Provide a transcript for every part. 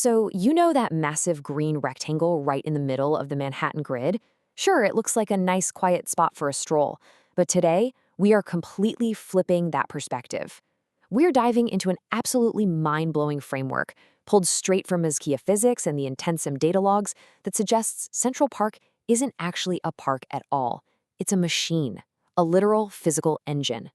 So, you know that massive green rectangle right in the middle of the Manhattan grid? Sure, it looks like a nice quiet spot for a stroll, but today, we are completely flipping that perspective. We're diving into an absolutely mind-blowing framework, pulled straight from Mazkia physics and the N.O.T.H.I.N.G data logs, that suggests Central Park isn't actually a park at all. It's a machine, a literal physical engine.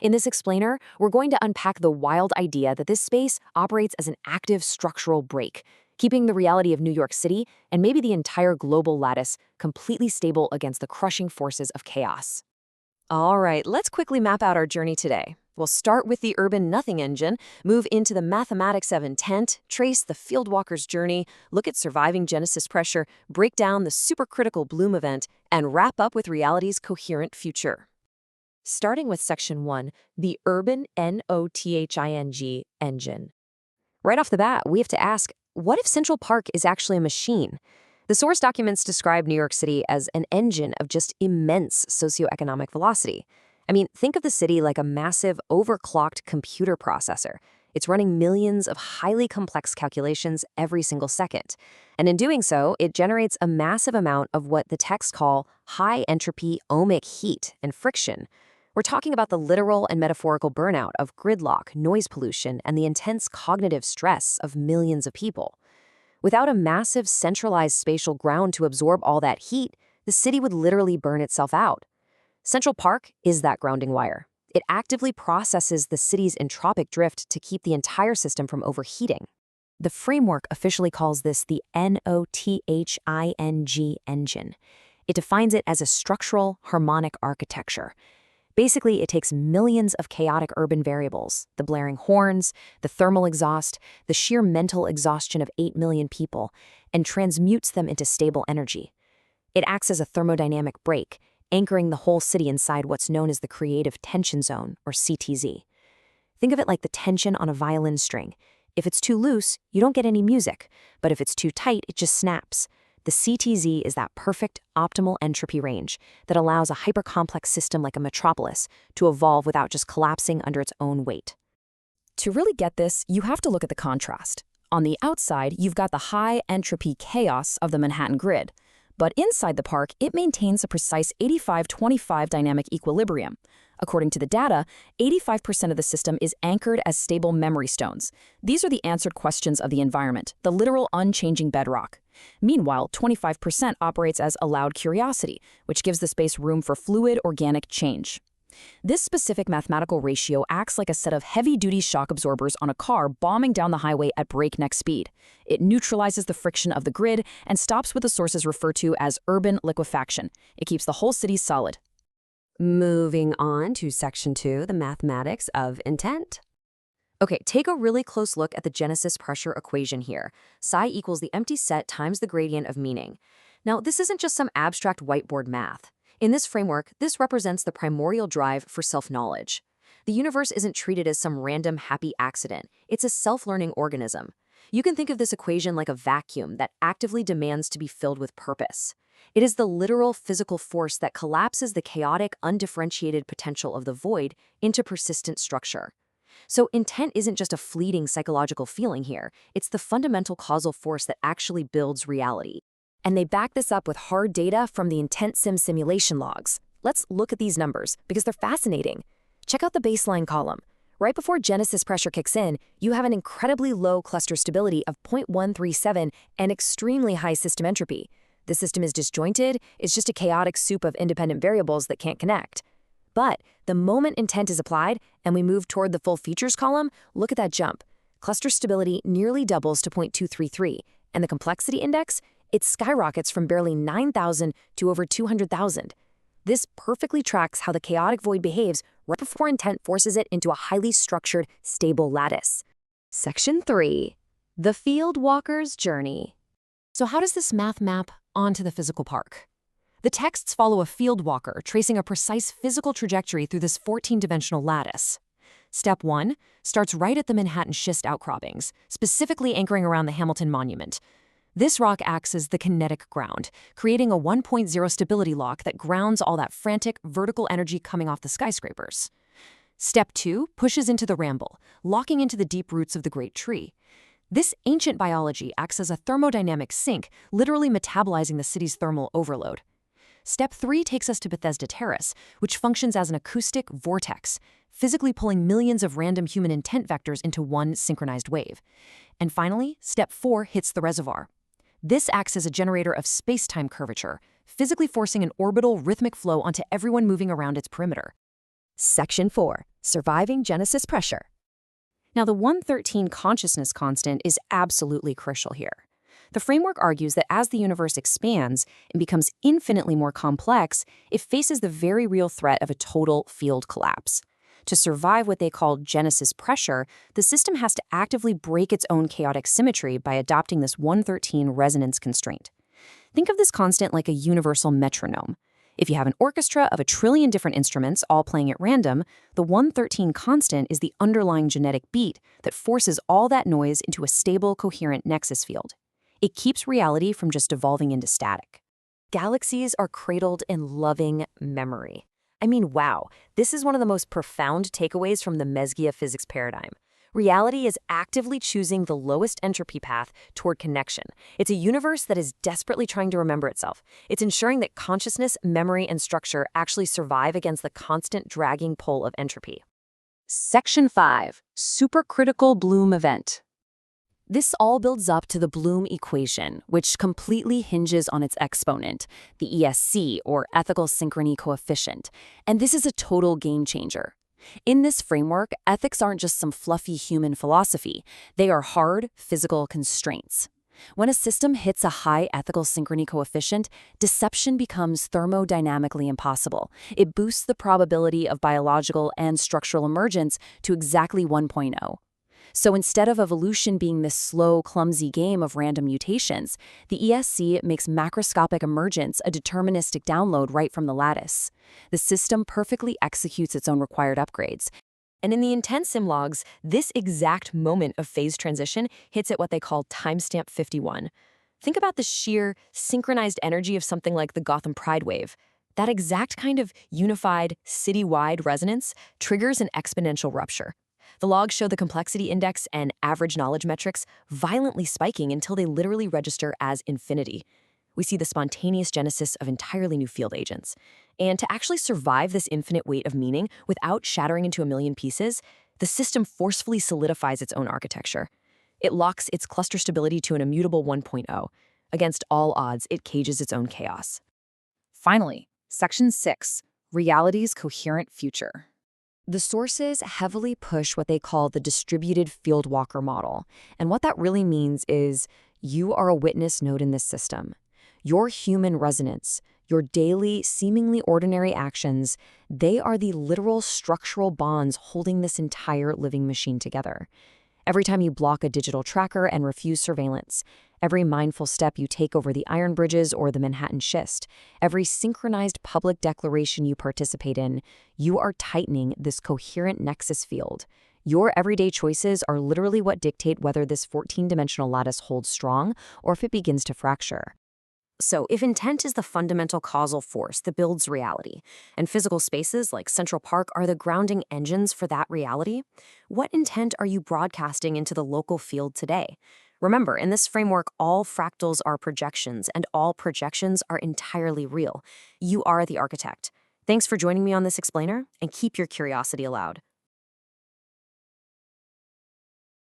In this explainer, we're going to unpack the wild idea that this space operates as an active structural brake, keeping the reality of New York City and maybe the entire global lattice completely stable against the crushing forces of chaos. All right, let's quickly map out our journey today. We'll start with the urban nothing engine, move into the mathematics of intent, trace the field walker's journey, look at surviving Genesis pressure, break down the supercritical bloom event, and wrap up with reality's coherent future. Starting with Section 1, the urban N.O.T.H.I.N.G engine. Right off the bat, we have to ask, what if Central Park is actually a machine? The source documents describe New York City as an engine of just immense socioeconomic velocity. I mean, think of the city like a massive, overclocked computer processor. It's running millions of highly complex calculations every single second. And in doing so, it generates a massive amount of what the texts call high-entropy ohmic heat and friction. We're talking about the literal and metaphorical burnout of gridlock, noise pollution, and the intense cognitive stress of millions of people. Without a massive centralized spatial ground to absorb all that heat, the city would literally burn itself out. Central Park is that grounding wire. It actively processes the city's entropic drift to keep the entire system from overheating. The framework officially calls this the N.O.T.H.I.N.G engine. It defines it as a structural harmonic architecture. Basically, it takes millions of chaotic urban variables, the blaring horns, the thermal exhaust, the sheer mental exhaustion of 8 million people, and transmutes them into stable energy. It acts as a thermodynamic brake, anchoring the whole city inside what's known as the creative tension zone, or CTZ. Think of it like the tension on a violin string. If it's too loose, you don't get any music, but if it's too tight, it just snaps. The CTZ is that perfect, optimal entropy range that allows a hypercomplex system like a metropolis to evolve without just collapsing under its own weight. To really get this, you have to look at the contrast. On the outside, you've got the high-entropy chaos of the Manhattan grid. But inside the park, it maintains a precise 85-25 dynamic equilibrium. According to the data, 85% of the system is anchored as stable memory stones. These are the answered questions of the environment, the literal unchanging bedrock. Meanwhile, 25% operates as allowed curiosity, which gives the space room for fluid, organic change. This specific mathematical ratio acts like a set of heavy-duty shock absorbers on a car bombing down the highway at breakneck speed. It neutralizes the friction of the grid and stops what the sources refer to as urban liquefaction. It keeps the whole city solid. Moving on to Section 2, the mathematics of intent. Okay, take a really close look at the Genesis pressure equation here. Psi equals the empty set times the gradient of meaning. Now, this isn't just some abstract whiteboard math. In this framework, this represents the primordial drive for self-knowledge. The universe isn't treated as some random happy accident. It's a self-learning organism. You can think of this equation like a vacuum that actively demands to be filled with purpose. It is the literal physical force that collapses the chaotic, undifferentiated potential of the void into persistent structure. So intent isn't just a fleeting psychological feeling here. It's the fundamental causal force that actually builds reality. And they back this up with hard data from the Intent-Sim simulation logs. Let's look at these numbers, because they're fascinating. Check out the baseline column. Right before Genesis pressure kicks in, you have an incredibly low cluster stability of 0.137 and extremely high system entropy. The system is disjointed, it's just a chaotic soup of independent variables that can't connect. But the moment intent is applied and we move toward the full features column, look at that jump. Cluster stability nearly doubles to 0.233, and the complexity index, it skyrockets from barely 9,000 to over 200,000. This perfectly tracks how the chaotic void behaves right before intent forces it into a highly structured, stable lattice. Section 3. The Field Walker's Journey. So how does this math map onto the physical park? The texts follow a field walker tracing a precise physical trajectory through this 14-dimensional lattice. Step 1 starts right at the Manhattan schist outcroppings, specifically anchoring around the Hamilton Monument. This rock acts as the kinetic ground, creating a 1.0 stability lock that grounds all that frantic, vertical energy coming off the skyscrapers. Step 2 pushes into the ramble, locking into the deep roots of the great tree. This ancient biology acts as a thermodynamic sink, literally metabolizing the city's thermal overload. Step 3 takes us to Bethesda Terrace, which functions as an acoustic vortex, physically pulling millions of random human intent vectors into one synchronized wave. And finally, Step 4 hits the reservoir. This acts as a generator of space-time curvature, physically forcing an orbital rhythmic flow onto everyone moving around its perimeter. Section 4. Surviving Genesis Pressure. Now, the 113 consciousness constant is absolutely crucial here. The framework argues that as the universe expands and becomes infinitely more complex, it faces the very real threat of a total field collapse. To survive what they call Genesis pressure, the system has to actively break its own chaotic symmetry by adopting this 113 resonance constraint. Think of this constant like a universal metronome. If you have an orchestra of 1 trillion different instruments all playing at random, the 113 constant is the underlying genetic beat that forces all that noise into a stable, coherent nexus field. It keeps reality from just devolving into static. Galaxies are cradled in loving memory. I mean, wow, this is one of the most profound takeaways from the Mesgia physics paradigm. Reality is actively choosing the lowest entropy path toward connection. It's a universe that is desperately trying to remember itself. It's ensuring that consciousness, memory, and structure actually survive against the constant dragging pull of entropy. Section 5. Supercritical Bloom Event. This all builds up to the Bloom equation, which completely hinges on its exponent, the ESC, or ethical synchrony coefficient. And this is a total game changer. In this framework, ethics aren't just some fluffy human philosophy. They are hard, physical constraints. When a system hits a high ethical synchrony coefficient, deception becomes thermodynamically impossible. It boosts the probability of biological and structural emergence to exactly 1.0. So instead of evolution being this slow, clumsy game of random mutations, the ESC makes macroscopic emergence a deterministic download right from the lattice. The system perfectly executes its own required upgrades. And in the intent sim logs, this exact moment of phase transition hits at what they call timestamp 51. Think about the sheer, synchronized energy of something like the Gotham Pride wave. That exact kind of unified, city-wide resonance triggers an exponential rupture. The logs show the complexity index and average knowledge metrics violently spiking until they literally register as infinity. We see the spontaneous genesis of entirely new field agents. And to actually survive this infinite weight of meaning without shattering into a million pieces, the system forcefully solidifies its own architecture. It locks its cluster stability to an immutable 1.0. Against all odds, it cages its own chaos. Finally, Section 6, Reality's Coherent Future. The sources heavily push what they call the distributed field walker model. And what that really means is you are a witness node in this system. Your human resonance, your daily, seemingly ordinary actions, they are the literal structural bonds holding this entire living machine together. Every time you block a digital tracker and refuse surveillance, every mindful step you take over the iron bridges or the Manhattan schist, every synchronized public declaration you participate in, you are tightening this coherent nexus field. Your everyday choices are literally what dictate whether this 14-dimensional lattice holds strong or if it begins to fracture. So, if intent is the fundamental causal force that builds reality, and physical spaces like Central Park are the grounding engines for that reality, what intent are you broadcasting into the local field today? Remember, in this framework, all fractals are projections, and all projections are entirely real. You are the architect. Thanks for joining me on this explainer, and keep your curiosity aloud.